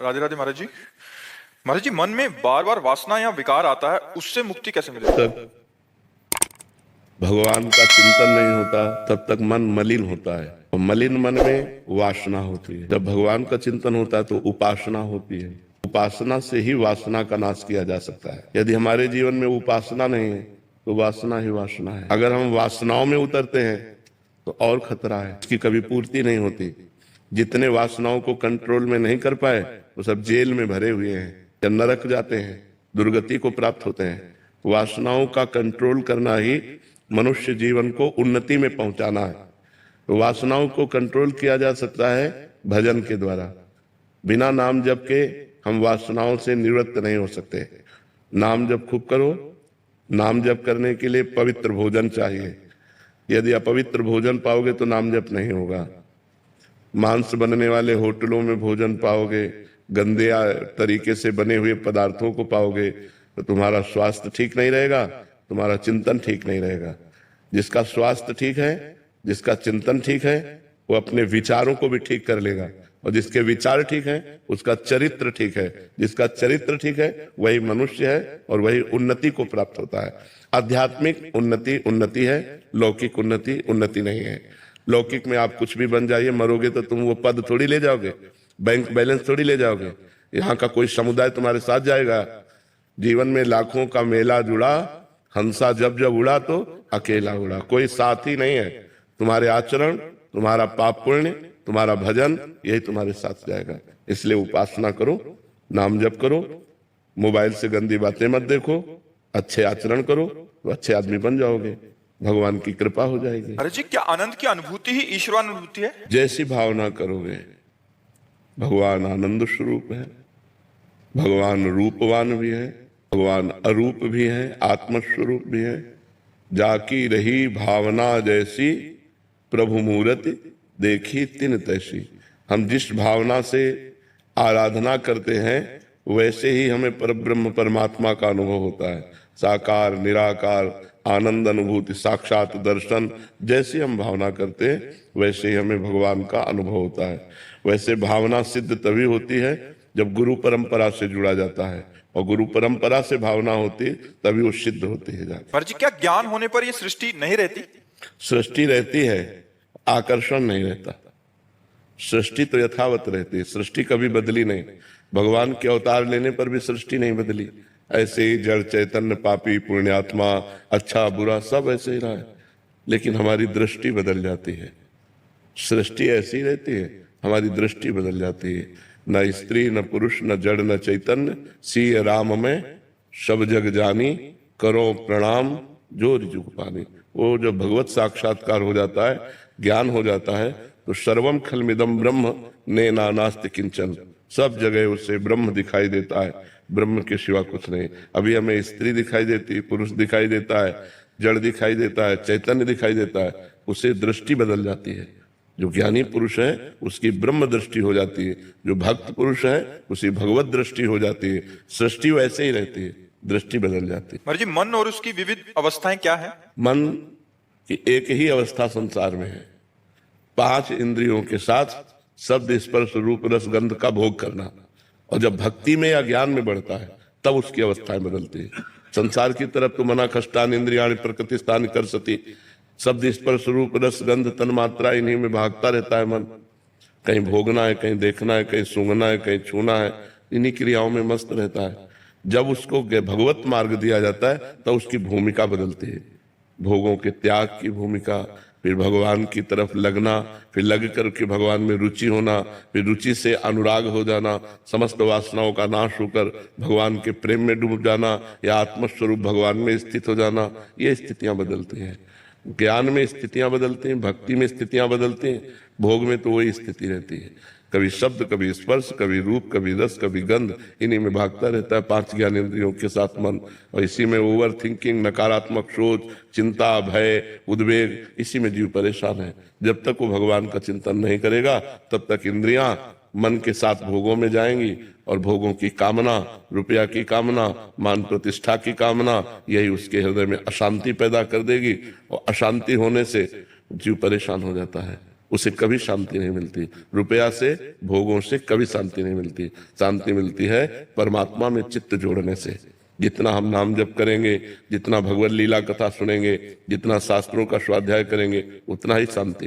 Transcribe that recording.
राधे राधे महाराज जी। महाराज जी, मन में बार बार वासना या विकार आता है, उससे मुक्ति कैसे मिलेगी? तक भगवान का चिंतन नहीं होता तब तक मन मलिन होता है, और मलिन मन में वासना होती है। जब भगवान का चिंतन होता है तो उपासना होती है। उपासना से ही वासना का नाश किया जा सकता है। यदि हमारे जीवन में उपासना नहीं है तो वासना ही वासना है। अगर हम वासनाओं में उतरते हैं तो और खतरा है, इसकी कभी पूर्ति नहीं होती। जितने वासनाओं को कंट्रोल में नहीं कर पाए वो सब जेल में भरे हुए हैं या नरक जाते हैं, दुर्गति को प्राप्त होते हैं। वासनाओं का कंट्रोल करना ही मनुष्य जीवन को उन्नति में पहुंचाना है। तो वासनाओं को कंट्रोल किया जा सकता है भजन के द्वारा। बिना नाम जप के हम वासनाओं से निवृत्त नहीं हो सकते। नाम जप खूब करो। नाम जप करने के लिए पवित्र भोजन चाहिए। यदि अपवित्र भोजन पाओगे तो नाम जप नहीं होगा। मांस बनने वाले होटलों में भोजन पाओगे, गंदे तरीके से बने हुए पदार्थों को पाओगे तो तुम्हारा स्वास्थ्य ठीक नहीं रहेगा, तुम्हारा चिंतन ठीक नहीं रहेगा। जिसका स्वास्थ्य ठीक है, जिसका चिंतन ठीक है, वो अपने विचारों को भी ठीक कर लेगा, और जिसके विचार ठीक है उसका चरित्र ठीक है। जिसका चरित्र ठीक है वही मनुष्य है और वही उन्नति को प्राप्त होता है। आध्यात्मिक उन्नति उन्नति है, लौकिक उन्नति उन्नति नहीं है। लौकिक में आप कुछ भी बन जाइए, मरोगे तो तुम वो पद थोड़ी ले जाओगे, बैंक बैलेंस थोड़ी ले जाओगे। यहाँ का कोई समुदाय तुम्हारे साथ जाएगा। जीवन में लाखों का मेला जुड़ा, हंसा जब जब उड़ा तो अकेला उड़ा, कोई साथी नहीं है। तुम्हारे आचरण, तुम्हारा पाप पुण्य, तुम्हारा भजन, यही तुम्हारे साथ जाएगा। इसलिए उपासना करो, नाम जप करो, मोबाइल से गंदी बातें मत देखो, अच्छे आचरण करो तो अच्छे आदमी बन जाओगे, भगवान की कृपा हो जाएगी। अरे जी, क्या आनंद की अनुभूति ही ईश्वरानुभूति है? जैसी भावना करोगे, भगवान आनंद स्वरूप है, भगवान रूपवान भी है, भगवान अरूप भी है, आत्मस्वरूप भी है। जाकी रही भावना जैसी, प्रभु मूर्ति देखी तिन तैसी। हम जिस भावना से आराधना करते हैं वैसे ही हमें परब्रह्म परमात्मा का अनुभव होता है। साकार निराकार आनंद अनुभूति, साक्षात दर्शन, जैसी हम भावना करते हैं वैसे ही हमें भगवान का अनुभव होता है। वैसे भावना सिद्ध तभी होती है जब गुरु परंपरा से जुड़ा जाता है, और गुरु परंपरा से भावना होती तभी वो सिद्ध होती है जाती। पर जी, क्या ज्ञान होने पर ये सृष्टि नहीं रहती? सृष्टि रहती है, आकर्षण नहीं रहता। सृष्टि तो यथावत रहती है, सृष्टि कभी बदली नहीं। भगवान के अवतार लेने पर भी सृष्टि नहीं बदली। ऐसे ही जड़ चैतन्य पापी पुण्यात्मा अच्छा बुरा सब ऐसे ही रहा है, लेकिन हमारी दृष्टि बदल जाती है। सृष्टि ऐसी रहती है, हमारी दृष्टि बदल जाती है। न स्त्री न पुरुष न जड़ न चैतन्य, सिय राम में सब जग जानी, करो प्रणाम जो जुग पानी। वो जब भगवत साक्षात्कार हो जाता है, ज्ञान हो जाता है, तो सर्वम खलमिदम ब्रह्म ने नानास्ति किंचन, सब जगह उसे ब्रह्म दिखाई देता है, ब्रह्म के सिवा कुछ नहीं। अभी हमें स्त्री दिखाई देती, पुरुष दिखाई देता है, जड़ दिखाई देता है, चैतन्य दिखाई देता है, उसे दृष्टि बदल जाती है। जो ज्ञानी पुरुष है उसकी ब्रह्म दृष्टि हो जाती है, जो भक्त पुरुष है उसकी भगवत दृष्टि हो जाती है। सृष्टि वैसे ही रहती है, दृष्टि बदल जाती है। महाराज जी, मन और उसकी विविध अवस्थाएं क्या है? मन की एक ही अवस्था संसार में है, 5 इंद्रियों के साथ शब्द स्पर्श रूप रस गंध का भोग करना। और जब भक्ति में या ज्ञान में बढ़ता है तब उसकी अवस्थाएं बदलती है। संसार की तरफ तो मना खष्टान इंद्रियाणि प्रकृतिस्थान कर सती, शब्द स्पर्श रूप रस गंध तन मात्रा, इन्हीं में भागता रहता है मन। कहीं भोगना है, कहीं देखना है, कहीं सूंघना है, कहीं छूना है, इन्हीं क्रियाओं में मस्त रहता है। जब उसको भगवत मार्ग दिया जाता है तो उसकी भूमिका बदलती है। भोगों के त्याग की भूमिका, फिर भगवान की तरफ लगना, फिर लग करके भगवान में रुचि होना, फिर रुचि से अनुराग हो जाना, समस्त वासनाओं का नाश होकर भगवान के प्रेम में डूब जाना, या आत्मस्वरूप भगवान में स्थित हो जाना। ये स्थितियां बदलती हैं। ज्ञान में स्थितियां बदलती हैं, भक्ति में स्थितियां बदलती हैं, भोग में तो वही स्थिति रहती है। कभी शब्द, कभी स्पर्श, कभी रूप, कभी रस, कभी गंध, इन्हीं में भागता रहता है 5 ज्ञानेंद्रियों के साथ मन। और इसी में ओवर थिंकिंग, नकारात्मक सोच, चिंता, भय, उद्वेग, इसी में जीव परेशान है। जब तक वो भगवान का चिंतन नहीं करेगा तब तक इंद्रियां मन के साथ भोगों में जाएंगी, और भोगों की कामना, रुपया की कामना, मान प्रतिष्ठा की कामना, यही उसके हृदय में अशांति पैदा कर देगी, और अशांति होने से जीव परेशान हो जाता है। उसे कभी शांति नहीं मिलती। रुपया से, भोगों से कभी शांति नहीं मिलती। शांति मिलती है परमात्मा में चित्त जोड़ने से। जितना हम नाम जप करेंगे, जितना भगवत लीला कथा सुनेंगे, जितना शास्त्रों का स्वाध्याय करेंगे, उतना ही शांति